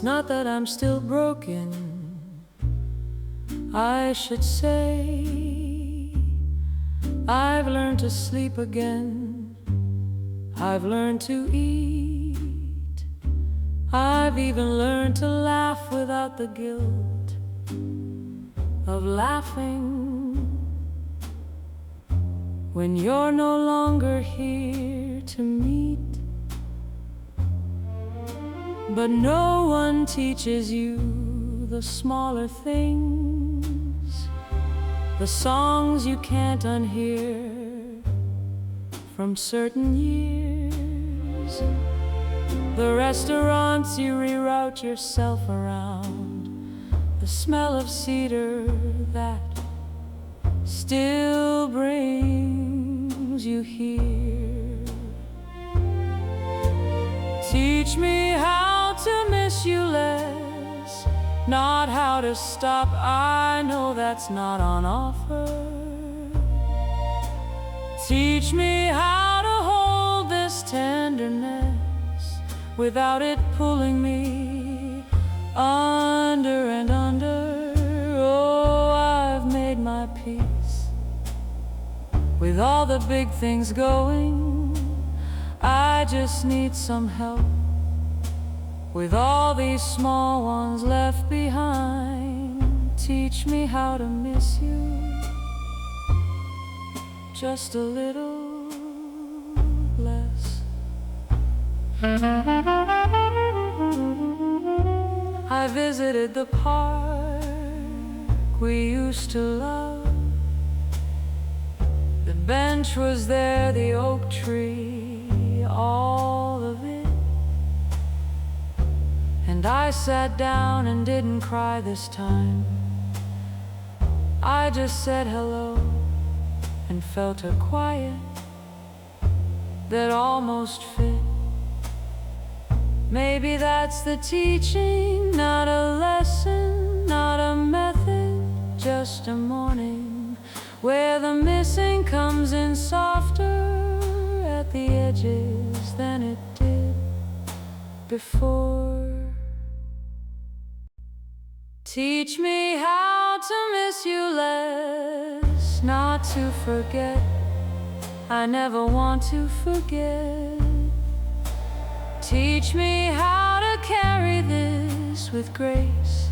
not that I'm still broken, I should say. I've learned to sleep again, I've learned to eat, I've even learned to laugh without the guilt of laughing. When you're no longer here to meet, but no one teaches you the smaller things, the songs you can't unhear from certain years, the restaurants you reroute yourself around, the smell of cedar that still brings you here. Teach me how to miss you less, not how to stop. I know that's not on offer. Teach me how to hold this tenderness without it pulling me under and under. Oh, I've made my peace with all the big things going. I just need some help with all these small ones left behind. Teach me how to miss you just a little less. I visited the park we used to love. The bench was there, the oak tree, all of it. And I sat down and didn't cry this time. I just said hello and felt a quiet that almost fit. Maybe that's the teaching, not a lesson, not a method, just a morning where the missing comes in softer at the edges than it did before. Teach me how to miss you less, not to forget. I never want to forget. Teach me how to carry this with grace,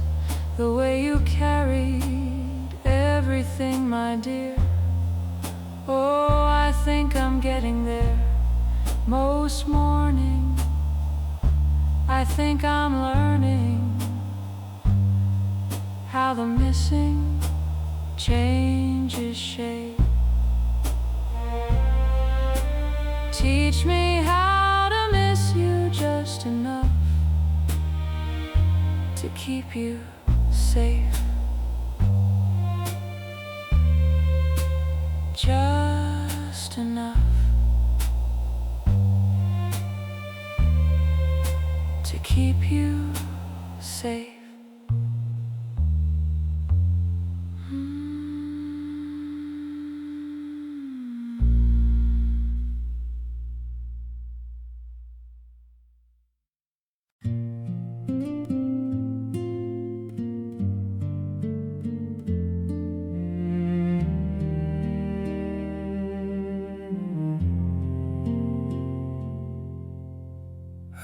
the way you carried everything, my dear. Oh, I think I'm getting there most morning. I think I'm learning how the missing changes shape. Teach me how to miss you just enough to keep you safe. Just enough to keep you safe.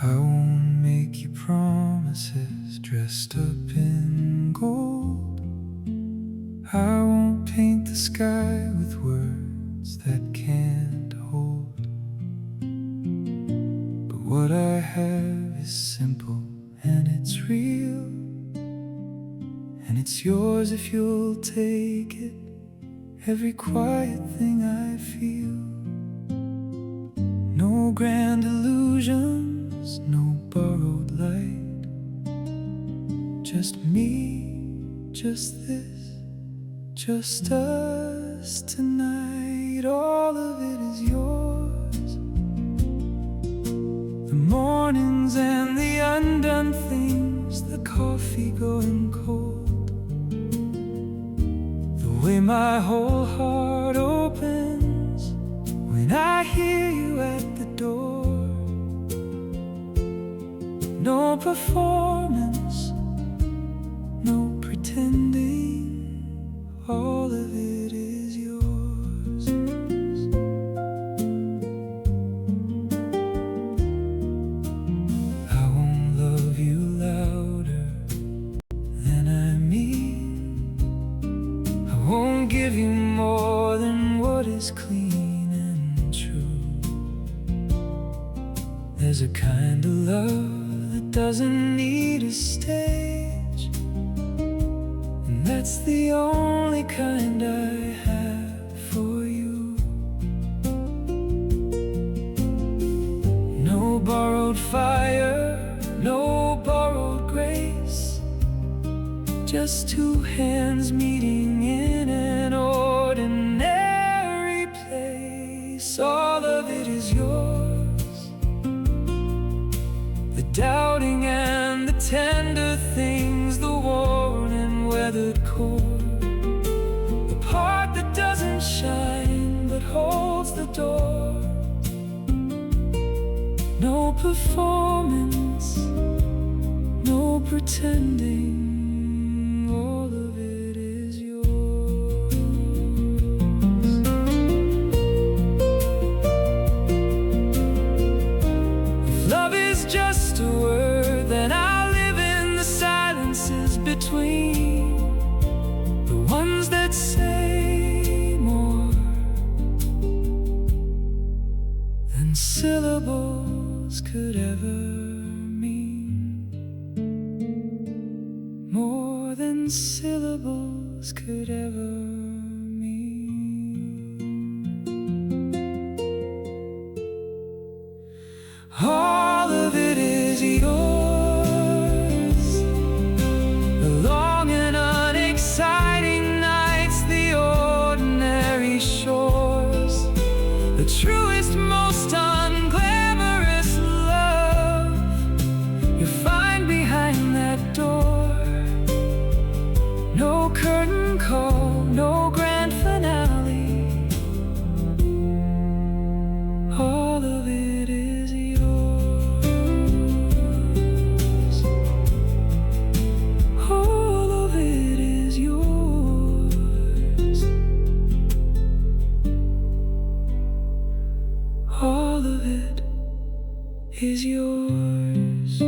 I won't make you promises dressed up in gold. I won't paint the sky with words that can't hold. But what I have is simple and it's real, and it's yours if you'll take it. Every quiet thing I feel. No grand illusions, no borrowed light. Just me, just this, just us tonight. All of it is yours. The mornings and the undone things, the coffee going cold, the way my whole heart opens when I hear you at the door. No performance, There's a kind of love that doesn't need a stage, and that's the only kind I have for you. No borrowed fire, no borrowed grace, just two hands meeting in an ordinary place. All of it is yours, the doubting and the tender things, the worn and weathered core, the part that doesn't shine but holds the door. No performance, no pretending, all of it is yours. If love is just a word, then I'll live in the silences between, the ones that say more than syllables could ever mean, more than syllables could ever mean. All of it is yours, the long and unexciting nights, the ordinary shores, the truest, most unglamorous love you find behind that door. No curtain call, no grand finale, all of it is yours. All of it is yours. All of it is yours.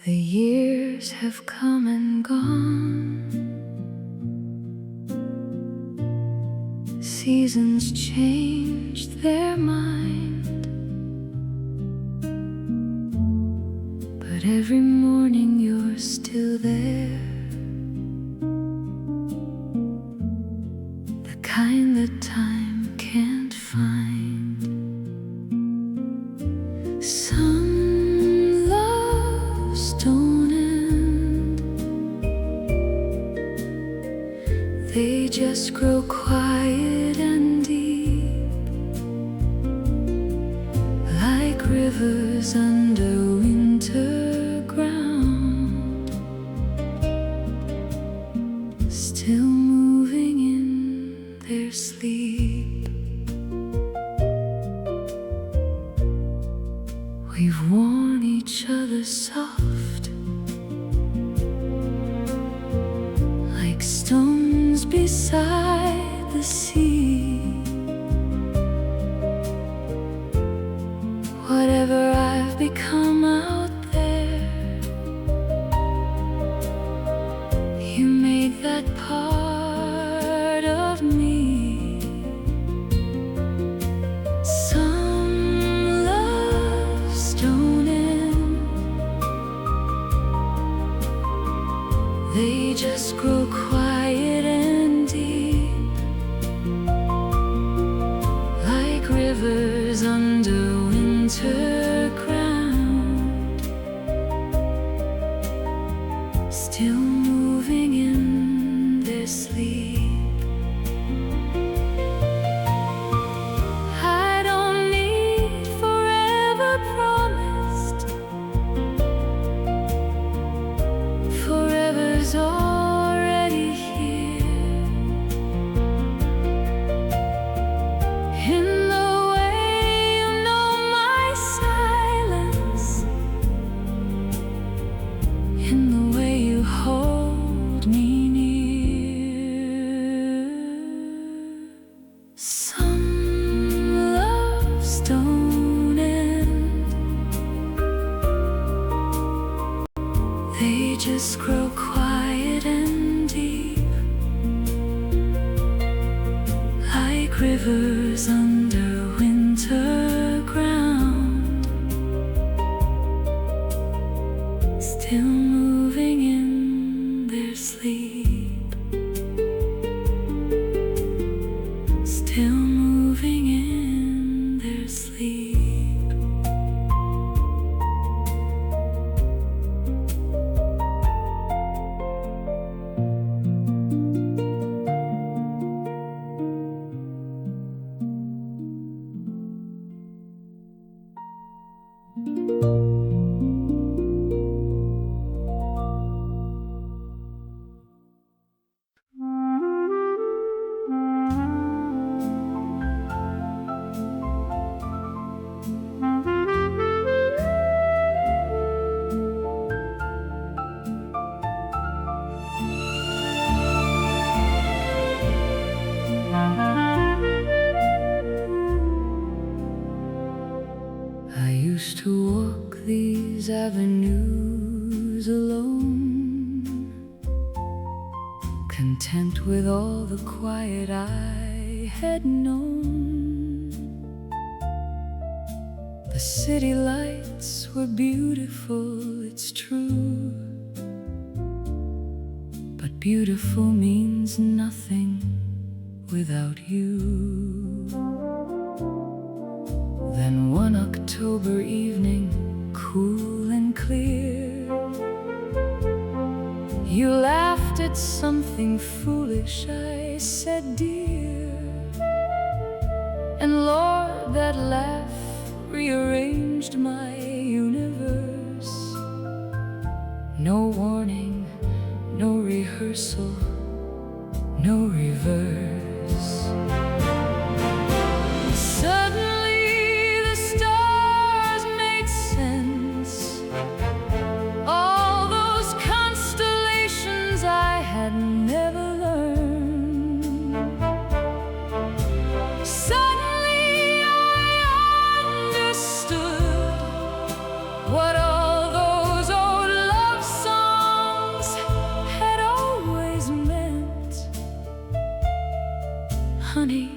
The years have come and gone, seasons changed their mind, but every morning you're still there, the kind that time can't find. Some loves don't end, they just grow quiet and deep, like rivers under winter ground, still moving in their sleep. We've worn each other soft, like stones beside the sea. Whatever I've become out there, you made that part of me. Some loves don't end, they just grow quiet and deep, like rivers under winter ground, still moving in their sleep. I don't need forever promised, forever's already here. In the way They just grow quiet and deep, like rivers under winter ground, still moving in their sleep, still moving in their sleep. I used to walk these avenues alone, content with all the quiet I had known. The city lights were beautiful, it's true, but beautiful means nothing without you. Then one October evening, cool and clear, you laughed at something foolish I said, dear. And Lord, that laugh rearranged my universe. No warning, no rehearsal, no reverse. Suddenly the stars made sense. All those constellations I had never learned. Suddenly I understood what all those old love songs had always meant. Honey,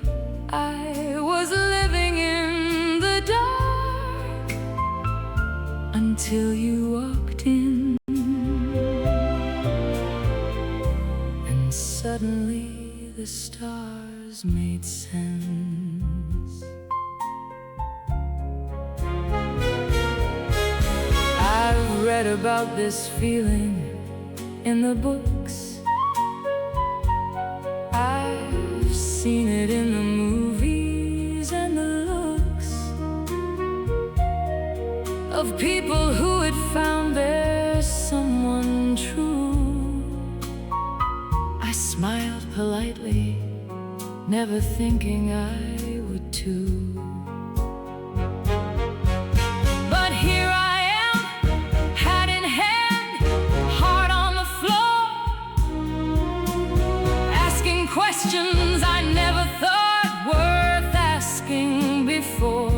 I was living in the dark until you walked in, and suddenly the stars made sense. I've read about this feeling in the books, I've seen it in the movies and the looks of people who had found their someone true. I smiled politely, never thinking I would too. But here I am, hat in hand, heart on the floor, asking questions I never thought worth asking before.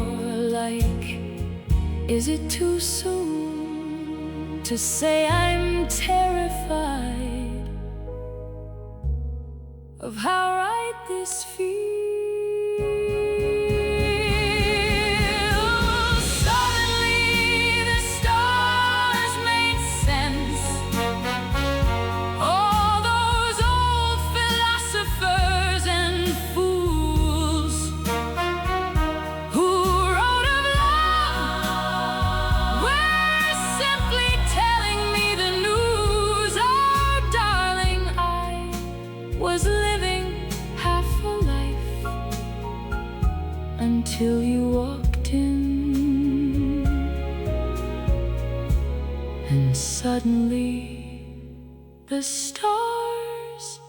Like, is it too soon to say I'm terrified of how right this feels? Suddenly the stars made sense. All those old philosophers and fools who wrote of love were simply telling me the news. Oh, darling, I was living half a life until you walked in, and suddenly the stars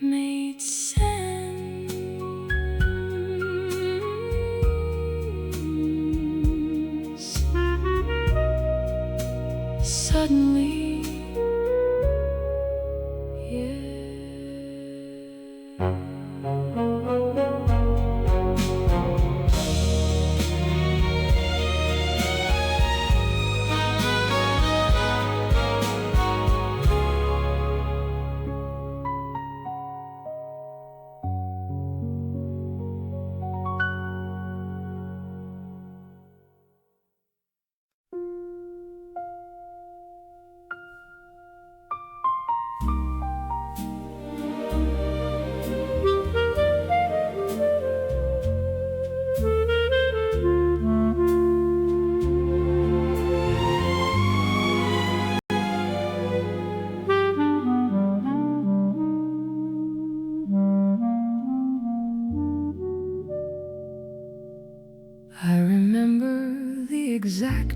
made sense. Suddenly, yeah.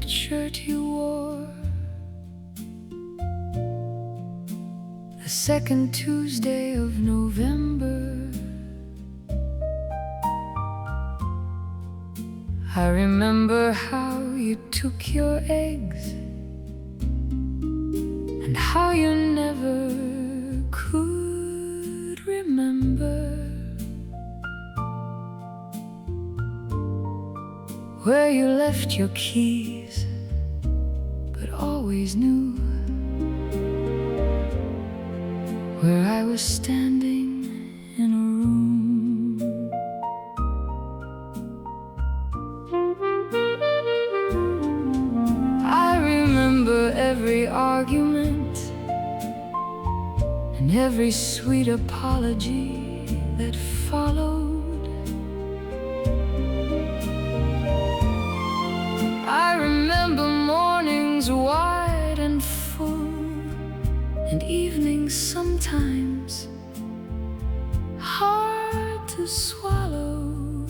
striped shirt you wore the second Tuesday of November. I remember how you took your eggs and how you never could remember where you left your keys, but always knew where I was standing in a room. I remember every argument and every sweet apology that followed. I remember mornings wide and full, and evenings sometimes hard to swallow.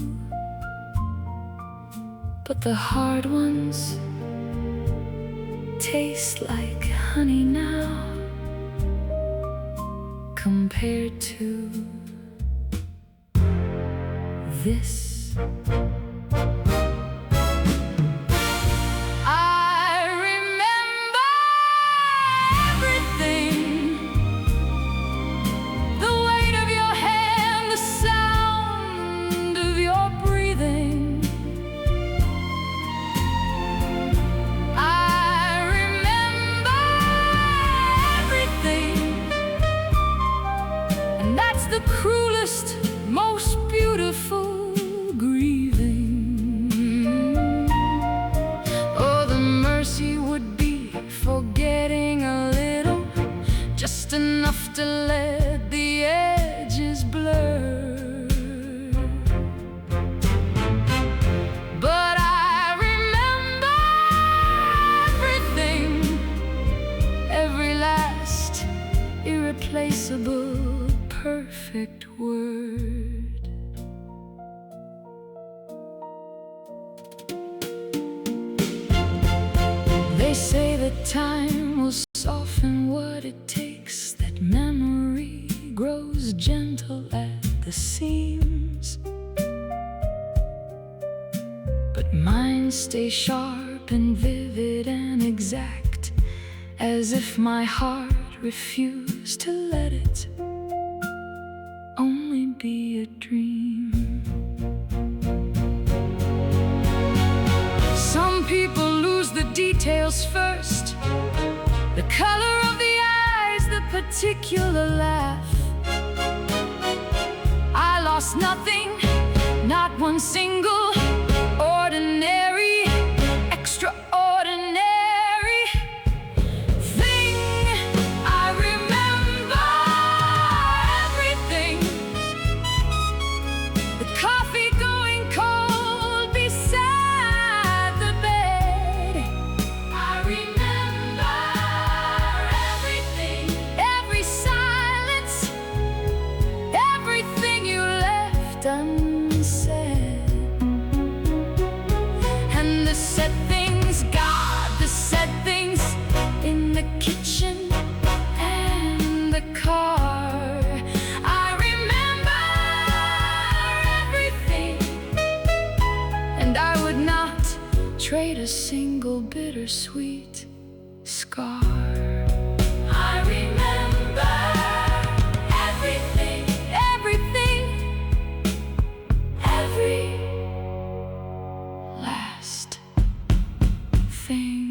But the hard ones taste like honey now, compared to this. I remember everything, the weight of your hand, the sound of your breathing. I remember everything, and that's the cruelest, most beautiful grieving. Oh, the mercy would be forgetting a little, just enough to let the edges blur. But I remember everything, every last irreplaceable, perfect word. They say that time will soften what it takes, that memory grows gentle at the seams, but mine stays sharp and vivid and exact, as if my heart refused to let it only be a dream. Some people lose the details first, the color of the eyes, the particular laugh. I lost nothing, not one single ordinary, extraordinary thing. I remember everything, the coffee going cold beside the bed. I remember everything, every silence, everything you left unsaid. And the said things, God, the said things in the kitchen and the car. I remember everything, and I would not trade a single bittersweet scar. I remember everything, everything, every last thing.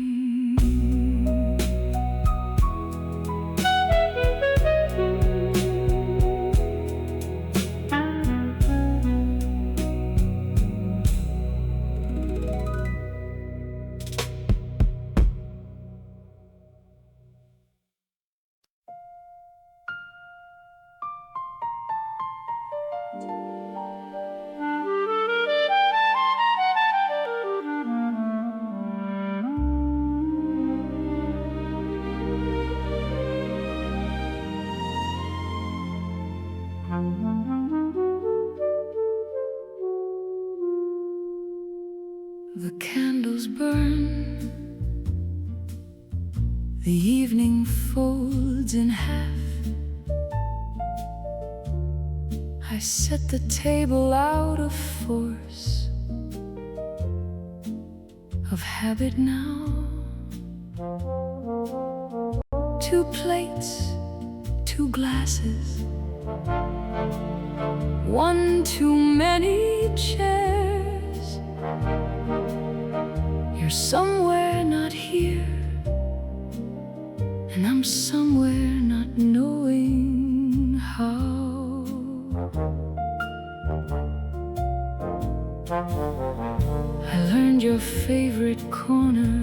The candles burn The evening folds in half. I set the table out of force, of habit now. 2 plates, 2 glasses, 1 too many chairs. You're somewhere not here, and I'm somewhere not knowing how. I learned your favorite corner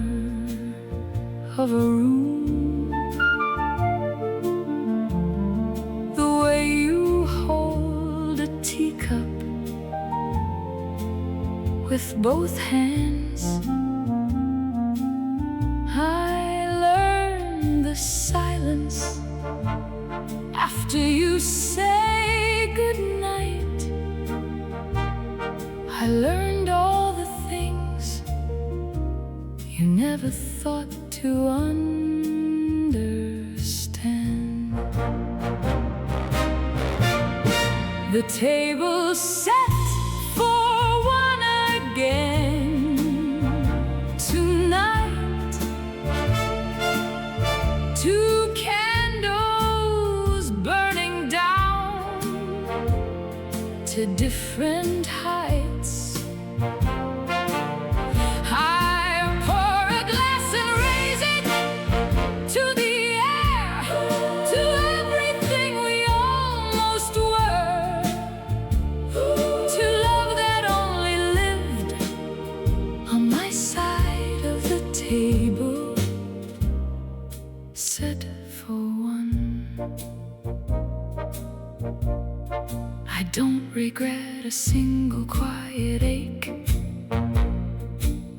of a room, the way you hold a teacup with both hands. I learned the silence after you say goodnight. I learned all the things you never thought to understand. The table's set for one again tonight. 2 candles burning down to different heights. Set for one. I don't regret a single quiet ache.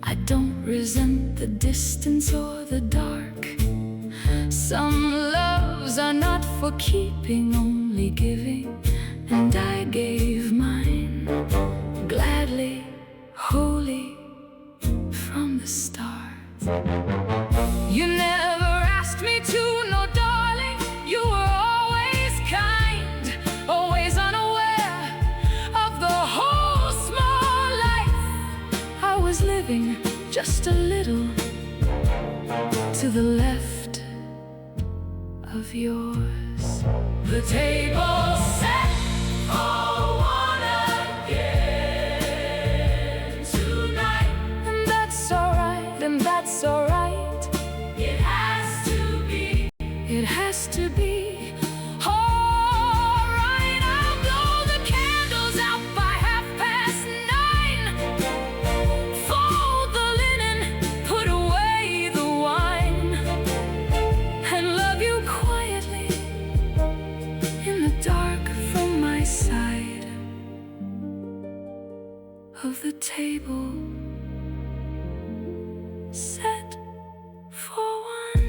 I don't resent the distance or the dark. Some loves are not for keeping, only giving, and I gave mine gladly, wholly, from the start. You never asked me to, no darling. You were always kind, always unaware of the whole small life I was living, just a little to the left of yours. The table set for one again tonight. And that's alright, and that's alright. It has to be, it has to be. Alright, I'll blow the candles out by 9:30. Fold the linen, put away the wine, and love you quietly in the dark from my side of the table. Set for one.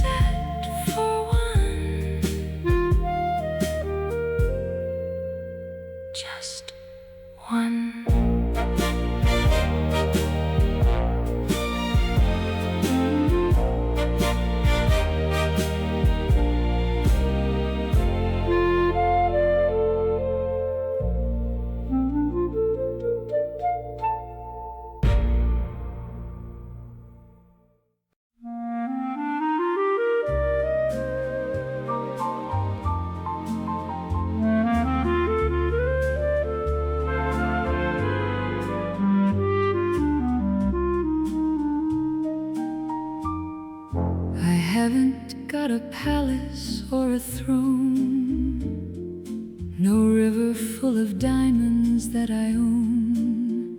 Set for one. Just one. I haven't got a palace or a throne, no river full of diamonds that I own,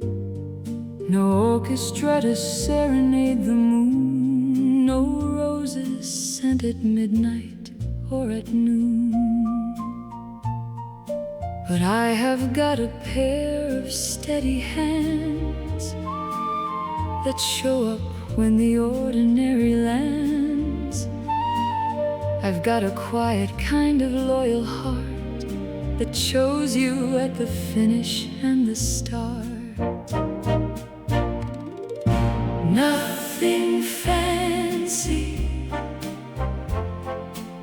no orchestra to serenade the moon, no roses sent at midnight or at noon. But I have got a pair of steady hands that show up when the ordinary lands. I've got a quiet kind of loyal heart that chose you at the finish and the start. Nothing fancy,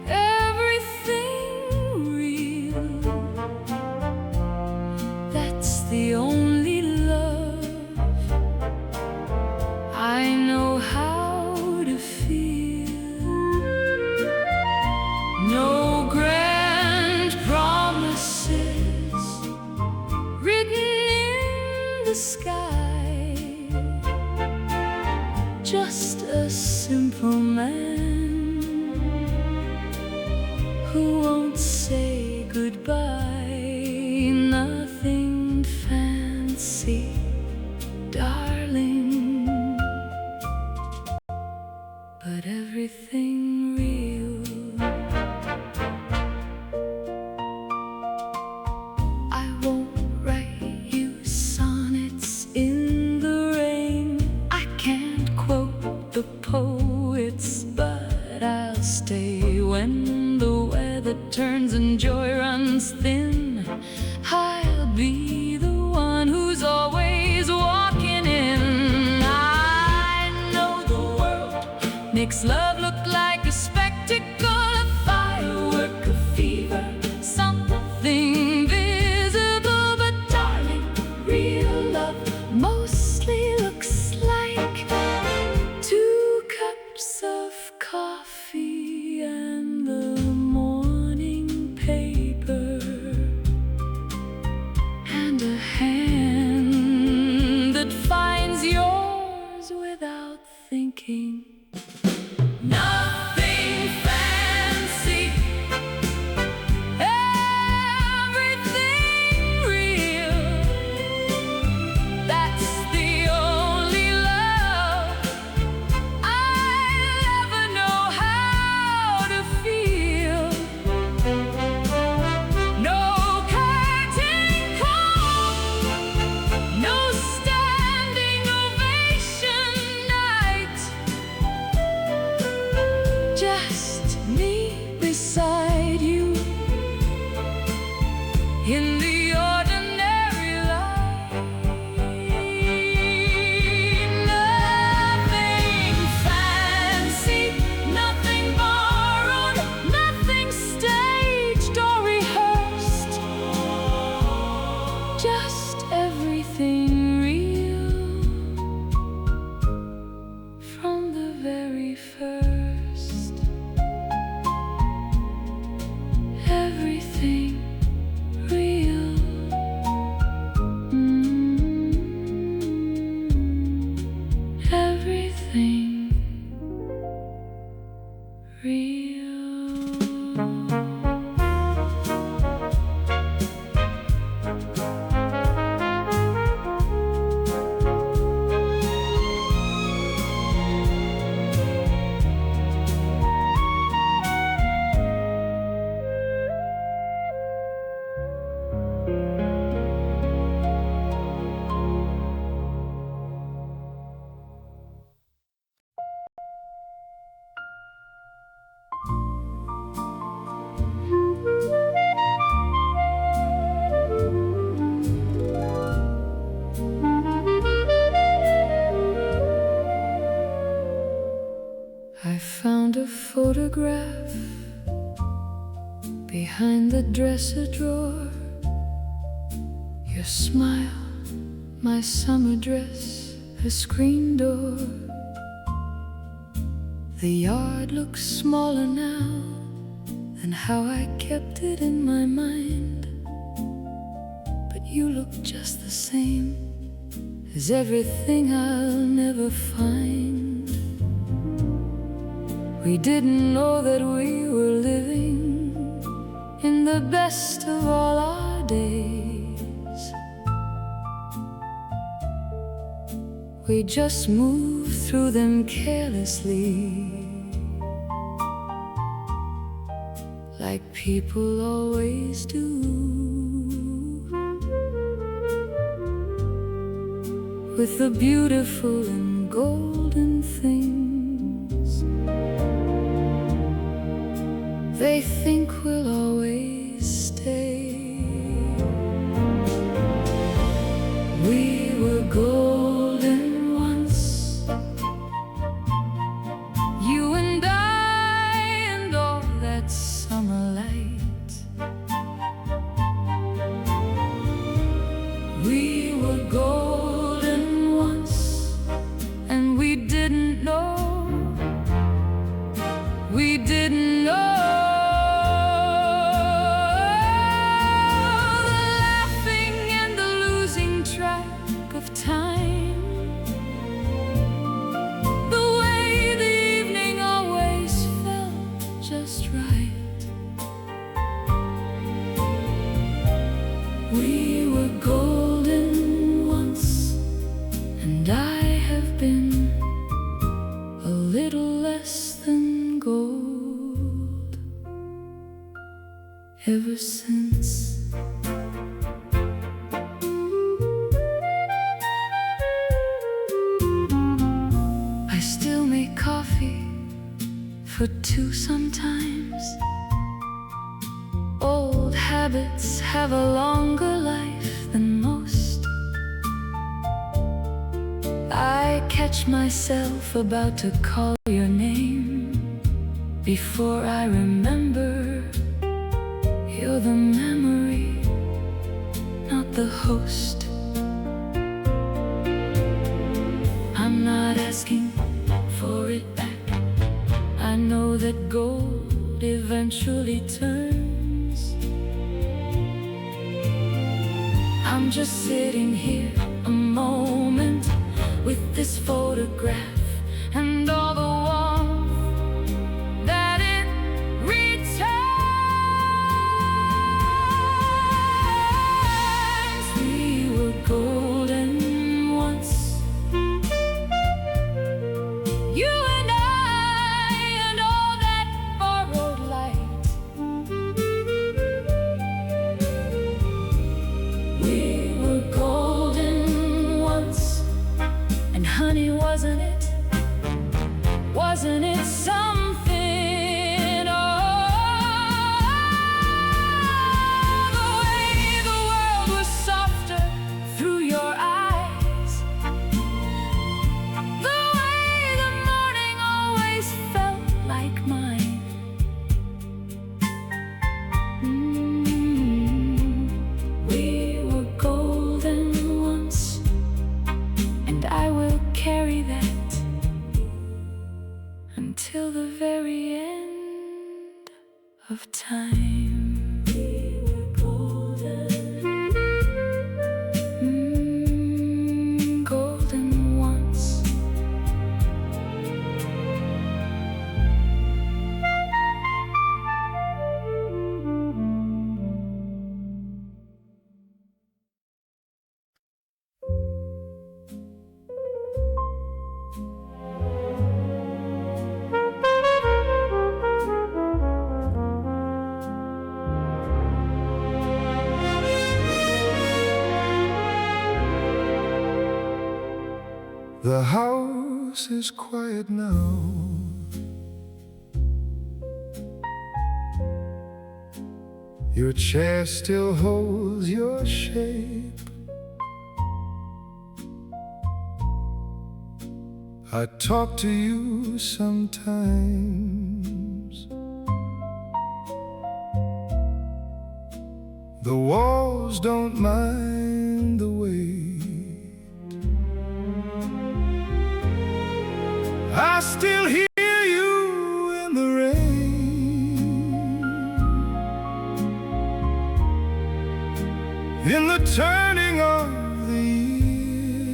everything real. That's the only love I know how to feel. No grand promises written in the sky, just a simple man who won't say goodbye. Nothing fancy, darling, but everything real. I won't write you sonnets in the rain. I can't quote the poets, but I'll stay when the weather turns and joy runs thin. I'll be the one who's always walking in. I know the world makes love look like a spectacle, a firework, a fever, something visible. But darling, real love mostly looks like 2 cups of coffee and the morning paper, and a hand that finds yours without thinking. Nothing fancy, everything real. That's the only love I'll ever know how to feel. No curtain call, no standing ovation night, just me beside you in the ordinary light. Nothing fancy, nothing borrowed, nothing staged or rehearsed, just everything real from the very first. Everything real. Everything real. I found a photograph behind the dresser drawer. Your smile, my summer dress, a screen door. The yard looks smaller now than how I kept it in my mind. But you look just the same as everything I'll never find. We didn't know that we were living in the best of all our days. We just moved through them carelessly, like people always do, with the beautiful and golden things they think will always stay. We were golden once, ever since. I still make coffee for two sometimes. Old habits have a longer life than most. I catch myself about to call your name before I remember. You're the memory, not the host. I'm not asking for it back. I know that gold eventually turns. I'm just sitting here a moment with this photograph and all the warmth that it returns. We were golden once, you and I, and all that borrowed light. We were golden once, and honey, wasn't it? Wasn't it something? Oh, the way the world was softer through your eyes, the way the morning always felt like mine. We were golden once, and I will carry that until the very end of time. We were golden, golden once. The house is quiet now. Your chair still holds your shape. I talk to you sometimes. The walls don't mind the weight. I still hear you in the rain, in the turning of the year.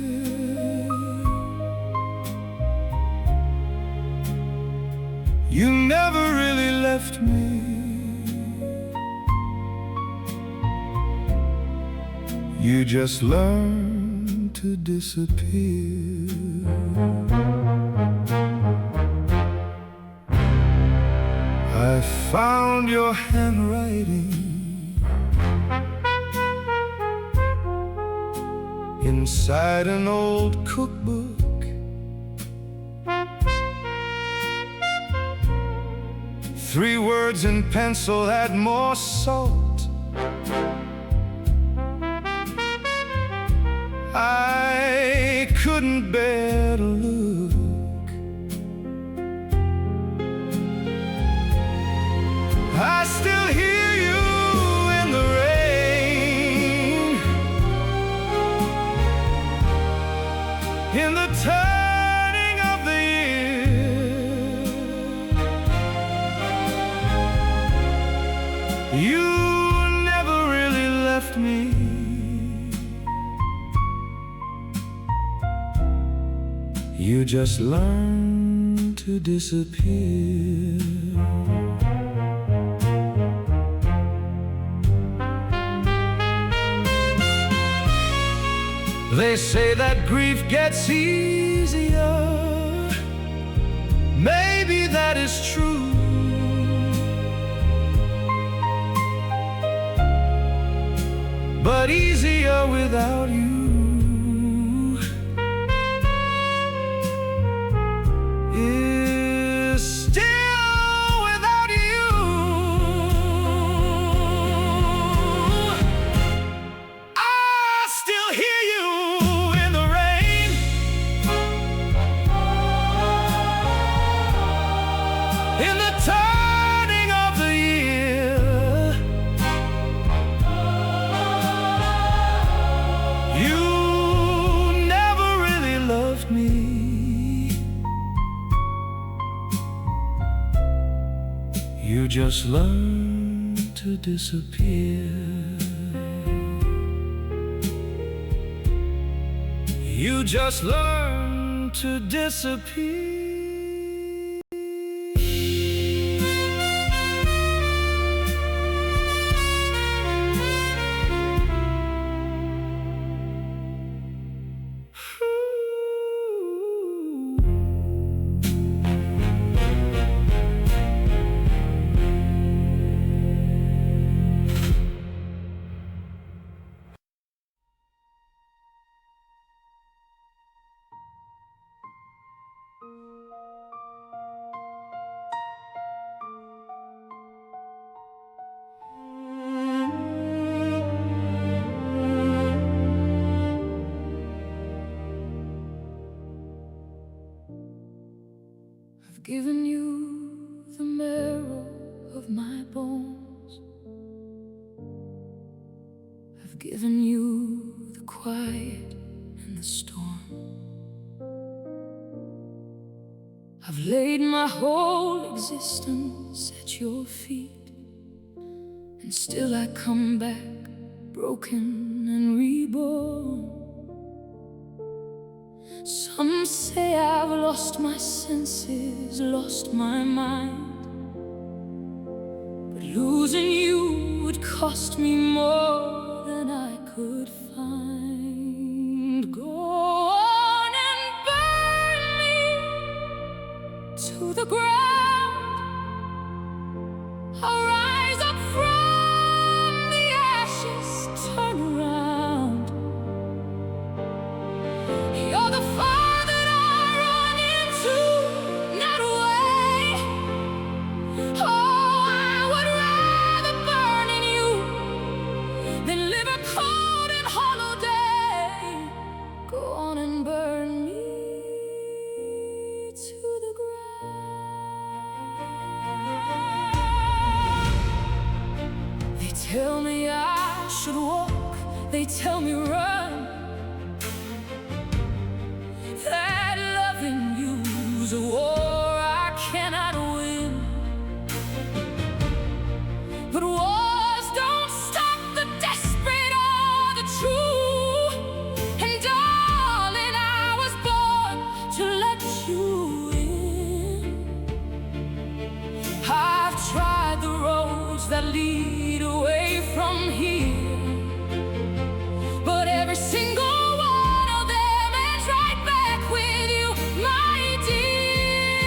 You never really left me. You just learned to disappear. I found your handwriting inside an old cookbook. 3 words in pencil had more salt. I couldn't bear to look. I still hear you in the rain, in the turning of the year. You never really left me. You just learned to disappear. They say that grief gets easier. Maybe that is true. without you. Is still without you. I still hear you in the rain, in the turning of the year. You never really loved me. You just learned to disappear. You just learned to disappear. I've given you the marrow of my bones. I've given you the quiet and the storm. I've laid my whole existence at your feet, and still I come back broken and reborn. Some say I've lost my senses, lost my mind, but losing you would cost me more than I could find. Go on and burn me to the ground. I'll rise up from the ashes, turn around. You're the fire that I run into, not away. Oh, I would rather burn in you than live a cold and hollow day. Go on and burn me to the ground. They tell me I should walk, they tell me run, that loving you's a war I cannot win. But wars don't stop the desperate or the true. And darling, I was born to let you in. I've tried the roads that lead away from here, but every single one of them ends right back with you, my dear.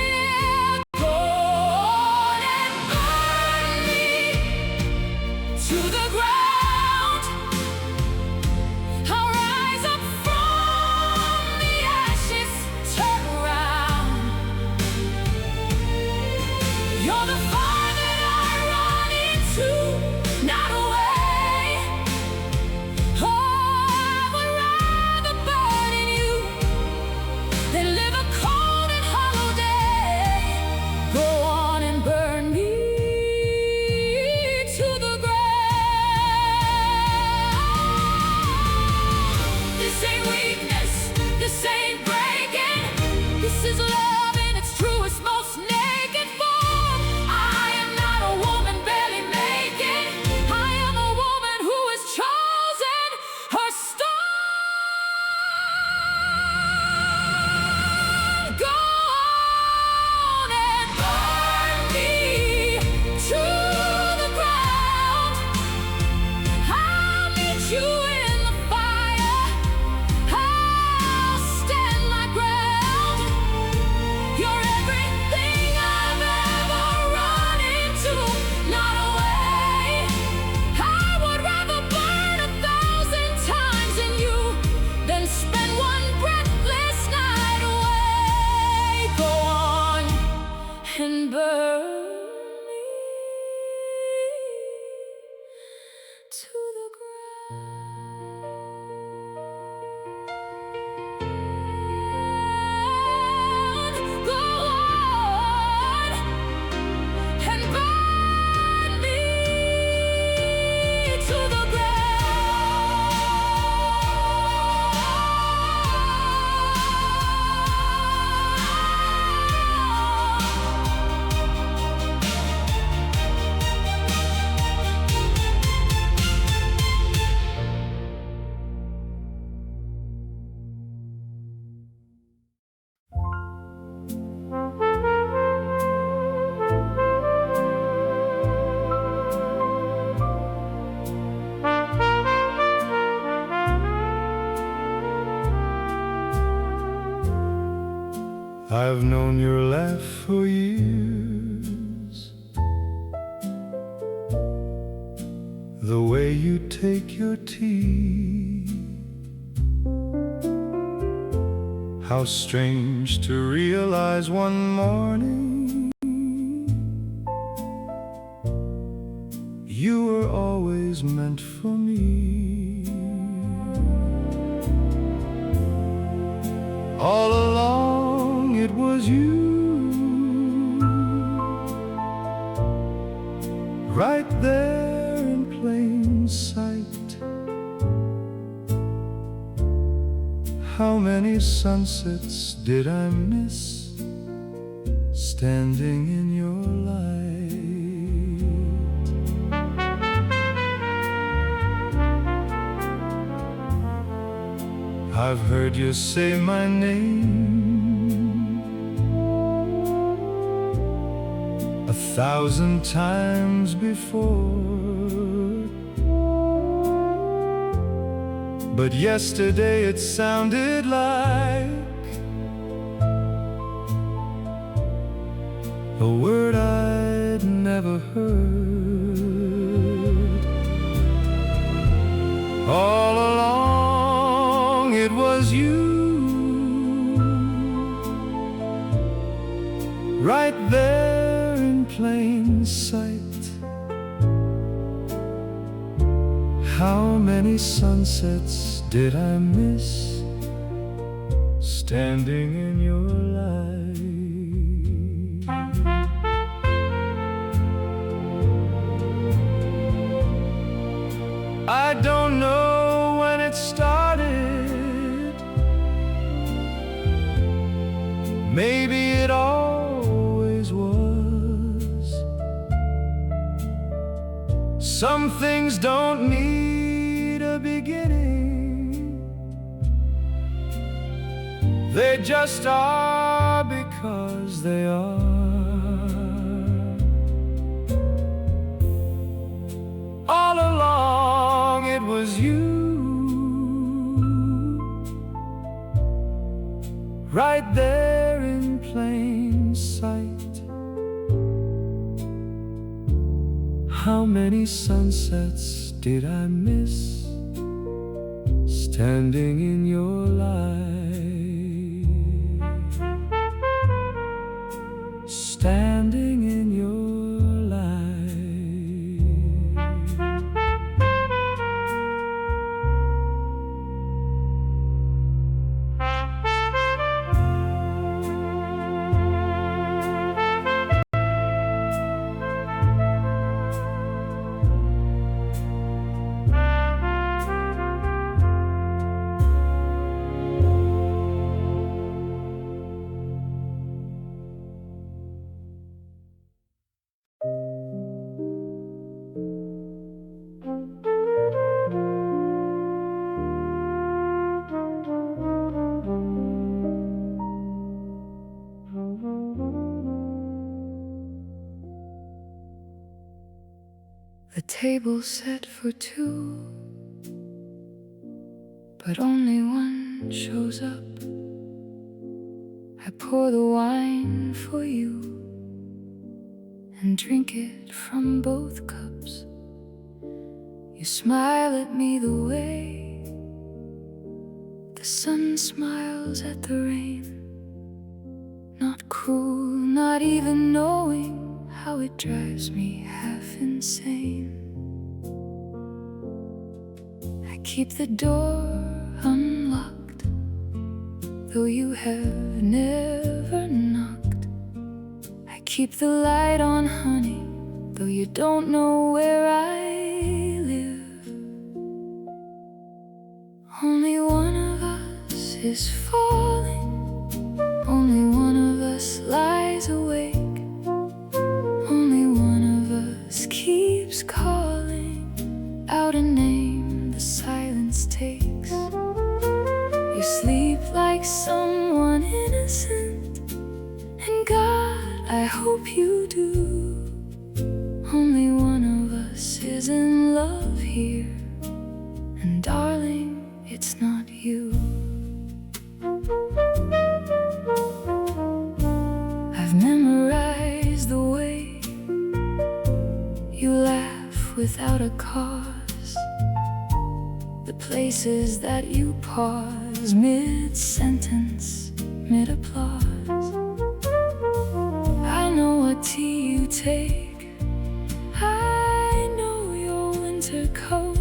I've known your laugh for years, the way you take your tea. How strange to realize one morning you were always meant for me. All along it was you, right there in plain sight. How many sunsets did I miss standing in your light? I've heard you say my name 1,000 times before, but yesterday it sounded like a word I'd never heard. All along it was you, right there in plain sight. How many sunsets did I miss standing in your light? I don't know when it started, maybe it always was. Some things don't need a beginning, they just are because they are. All along it was you, right there in plain sight. How many sunsets did I miss standing in your light? Standing in your light. The table set for two, but only one shows up. I pour the wine for you and drink it from both cups. You smile at me the way the sun smiles at the rain, not cruel, not even knowing how it drives me half insane. I keep the door unlocked, though you have never knocked. I keep the light on, honey, though you don't know where I live. Only one of us is falling, only one of us lies awake. Keeps calling out a name the silence takes. You sleep like someone innocent, and God, I hope you do. Only one of us is in love here, and darling, it's not you. I've memorized the way you laugh without a cause, the places that you pause mid-sentence, mid-applause. I know what tea you take, I know your winter coat,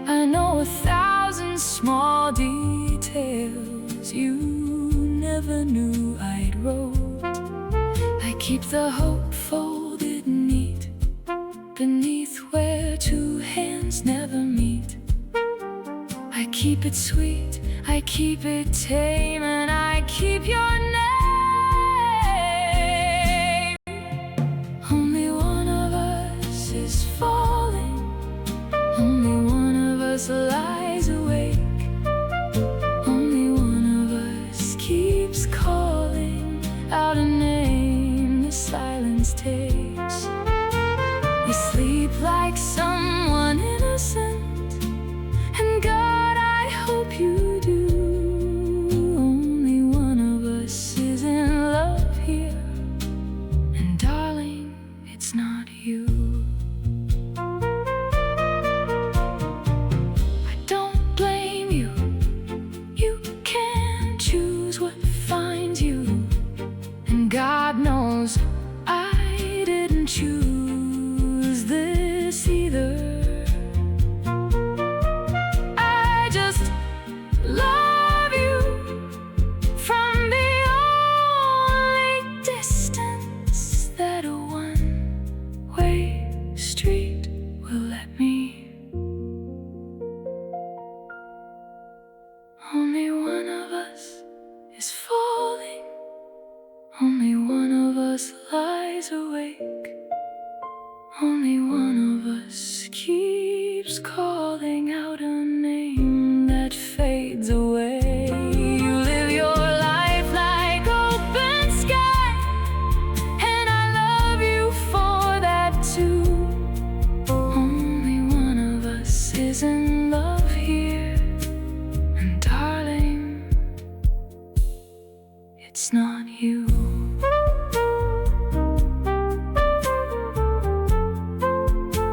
I know 1,000 small details you never knew I'd wrote. I keep the hope folded neat beneath where two hands never meet. I keep it sweet, I keep it tame, and I keep your name. Only one of us is falling, only one of us lies awake, only one of us keeps calling out a name the silence takes. You sleep like someone innocent, and God, I hope you do. Only one of us is in love here, and darling, it's not you. I don't blame you, you can't choose what finds you, and God knows I didn't choose this either. I just love you from the only distance that a one-way street will let me. Only one of us is falling, only one of us lies awake, only one of us keeps calling out a name that fades away. You live your life like open sky, and I love you for that too. Only one of us is in love here, and darling, it's not you.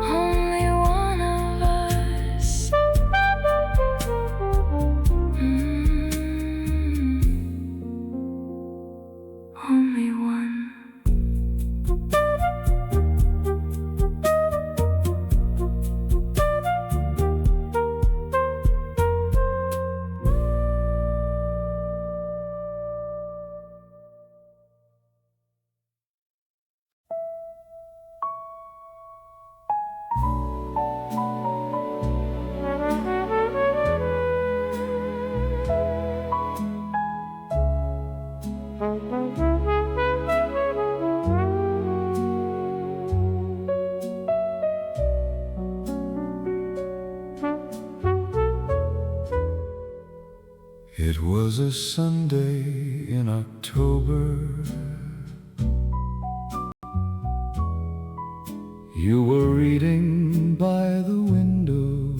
Only one of us. Only one. It was a Sunday in October. You were reading by the window.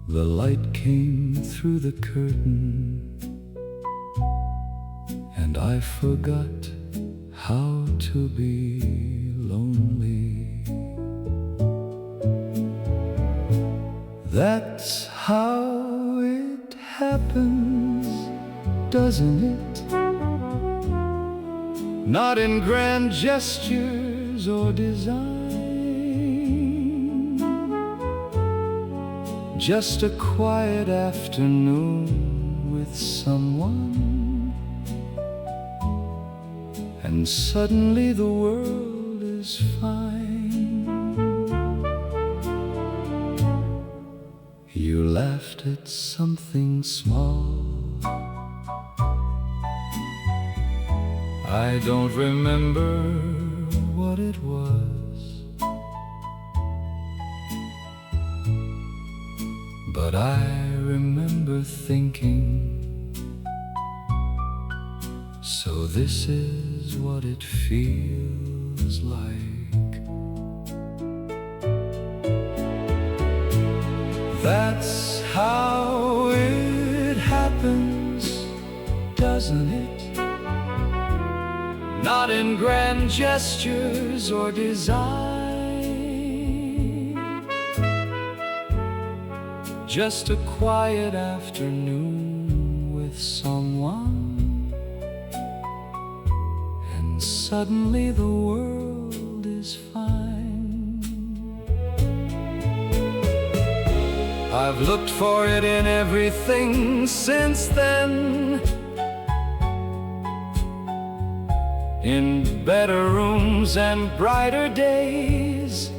The light came through the curtain, and I forgot how to be lonely. That's how it happens, doesn't it? Not in grand gestures or design, just a quiet afternoon with someone, and suddenly the world is fine. You laughed at something small. I don't remember what it was, but I remember thinking, so this is what it feels like. That's how it happens, doesn't it? Not in grand gestures or design, just a quiet afternoon with someone, and suddenly the world is fine. I've looked for it in everything since then, in better rooms and brighter days,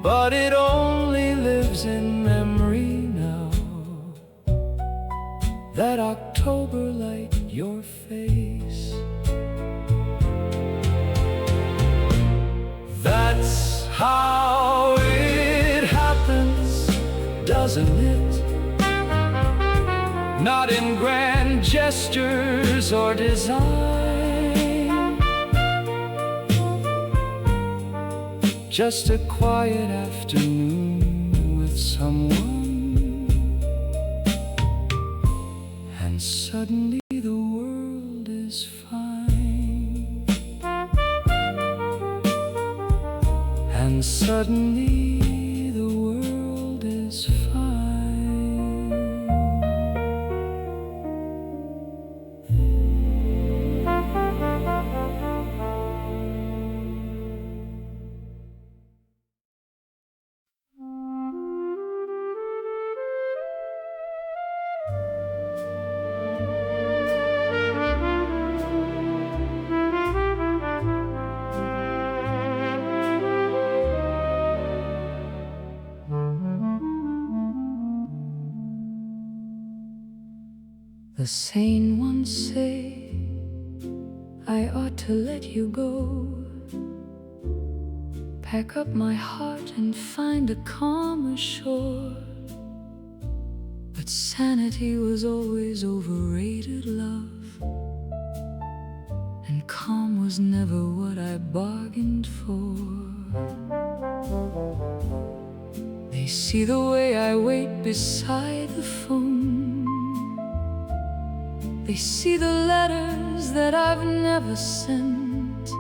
but it only lives in memory now. That October light, your face. That's how it happens, doesn't it? Not in grand gestures or design, just a quiet afternoon with someone, and suddenly the world is fine. And suddenly the world is fine. The sane ones say I ought to let you go, pack up my heart and find a calmer shore. But sanity was always overrated, love, and calm was never what I bargained for. They see the way I wait beside the phone, they see the letters that I've never sent.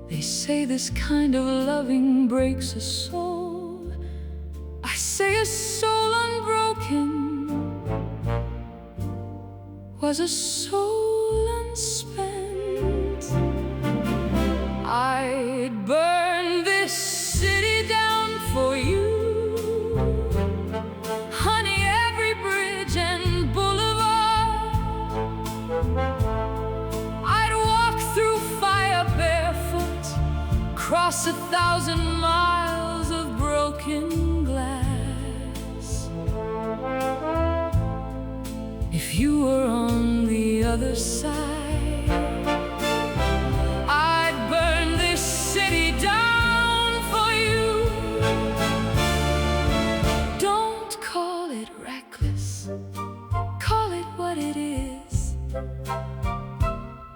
They say this kind of loving breaks a soul. I say a soul unbroken was a soul unspent. I'd burn this city down for you, honey, every bridge and boulevard. I'd walk through fire barefoot, cross 1,000 miles of broken glass. If you were on the other side, I'd burn this city down for you. Don't call it reckless, call it what it is,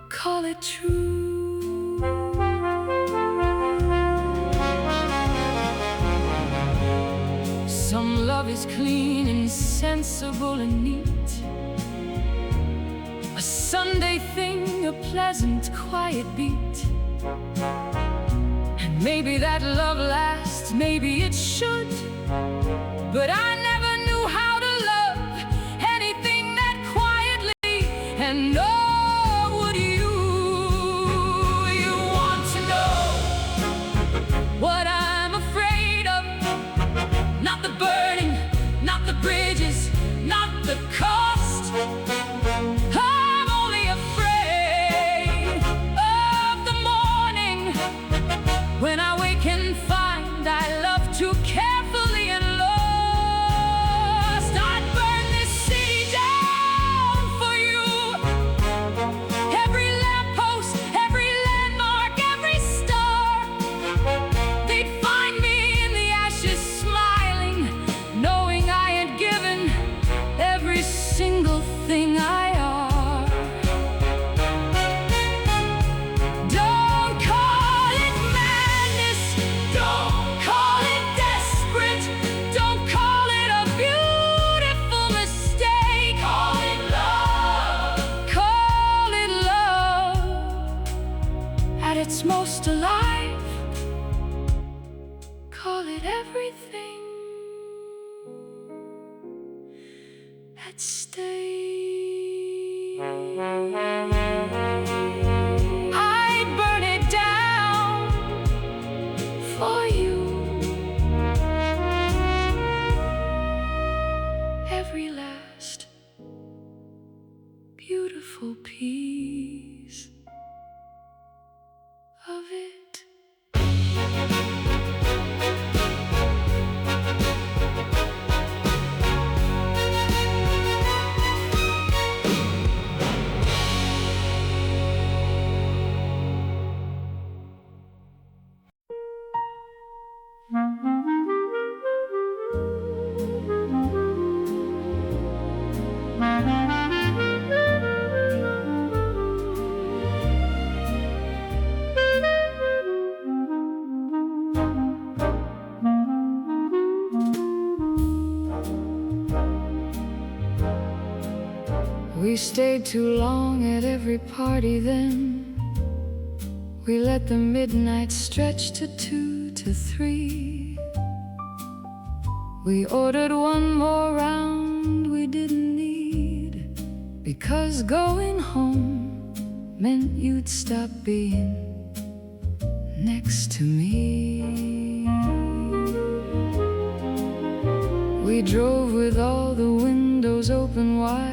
call it true. Some love is clean and sensible and neat, a Sunday thing, a pleasant, quiet beat. And maybe that love lasts, maybe it should, but I never knew how to love anything that quietly. And oh, would you want to know what I'm afraid of? Not the burning, not the bridges, not the cost. I'm only afraid of the morning when I wake and find I love too carefully and lost. most alive. Call it everything at stake. I'd burn it down for you. Every last beautiful piece of it. We stayed too long at every party then. We let the midnight stretch to 2 to 3. We ordered one more round we didn't need, because going home meant you'd stop being next to me. We drove with all the windows open wide.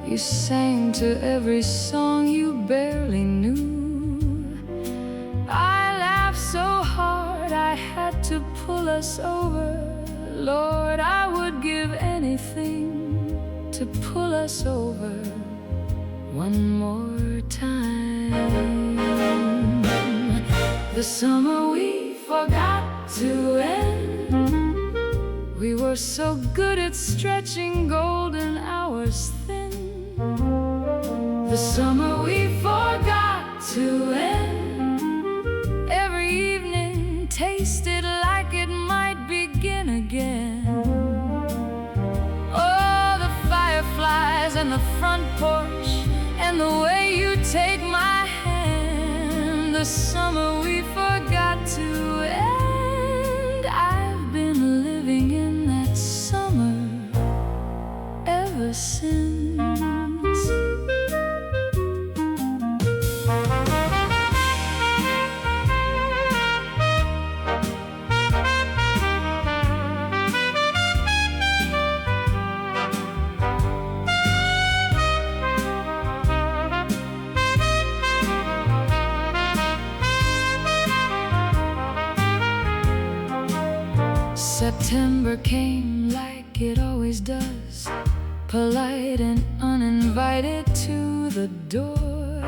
You sang to every song you barely knew. I laughed so hard I had to pull us over. Lord, I would give anything to pull us over one more time. The summer we forgot to end. We were so good at stretching golden hours thin. The summer we forgot to end. Every evening tasted like it might begin again. Oh, the fireflies and the front porch, and the way you take my hand. The summer we forgot to end. I've been living in that summer ever since. September came like it always does, polite and uninvited to the door.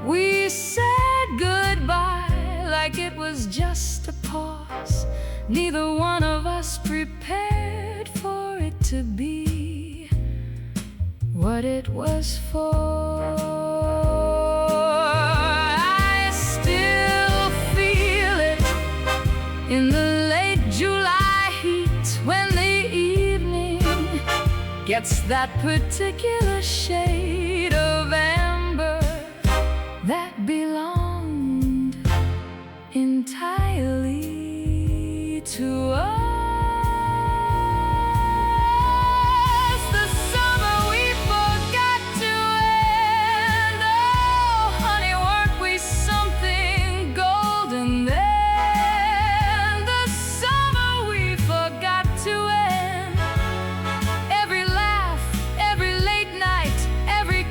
We said goodbye like it was just a pause. Neither one of us prepared for it to be what it was for. I still feel it in the July heat, when the evening gets that particular shade of amber that belonged entirely to us. The summer we forgot to end. Oh, honey, weren't we something golden there? Every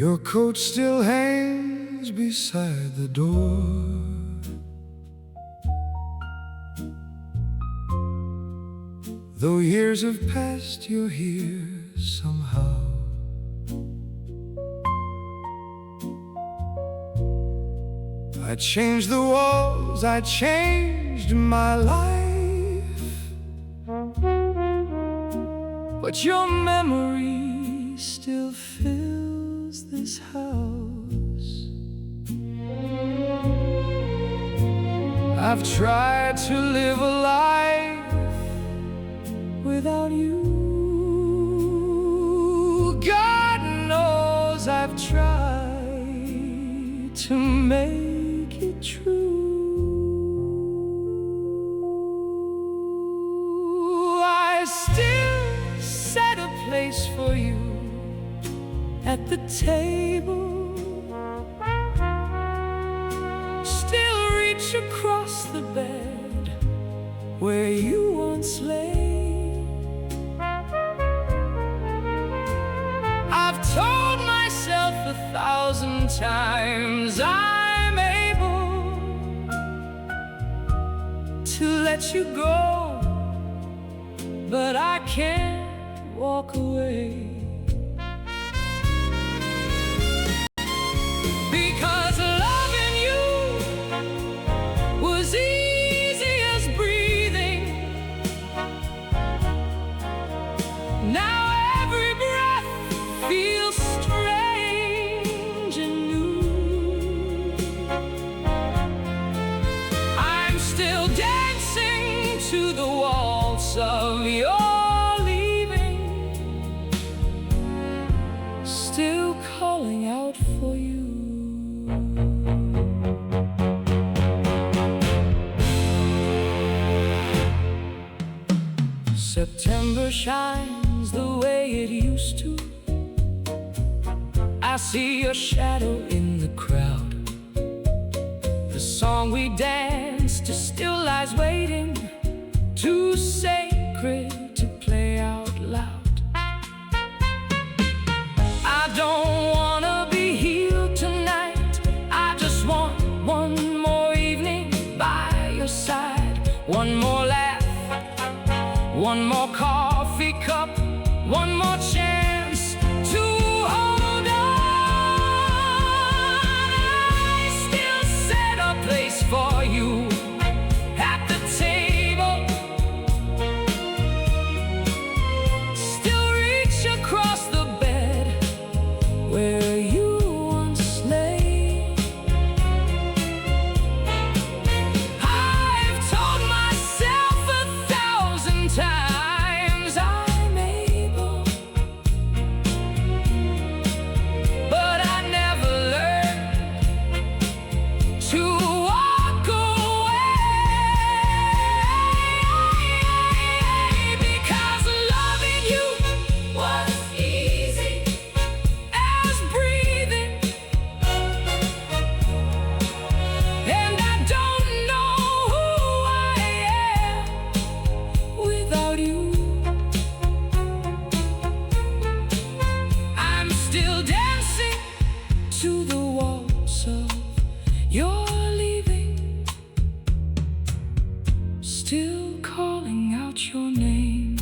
Your coat still hangs beside the door. Though years have passed, you're here somehow. I changed the walls, I changed my life, but your memory still fills this house. I've tried to live a life without you. God knows I've tried to make it true. I still set a place for you at the table, still reach across the bed where you once lay. I've told myself 1,000 times I'm able to let you go, but I can't walk away. Because loving you was easy as breathing. Now every breath feels strange and new. I'm still dancing to the waltz of your leaving, still calling out for you. September shines the way it used to. I see your shadow in the crowd. The song we danced to still lies waiting, too sacred to play out loud. I don't wanna be healed tonight. I just want one more evening by your side, one more laugh, one more coffee cup, one more chance to hold on. I still set a place for you at the table, still reach across the bed where you once lay. I've told myself 1,000 times I'm able, but I never learned to walk away. Because loving you was easy as breathing, and I don't know who I am without you. I'm still dancing to the waltz of your leaving, still calling out your name,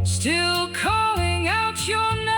still calling out your name.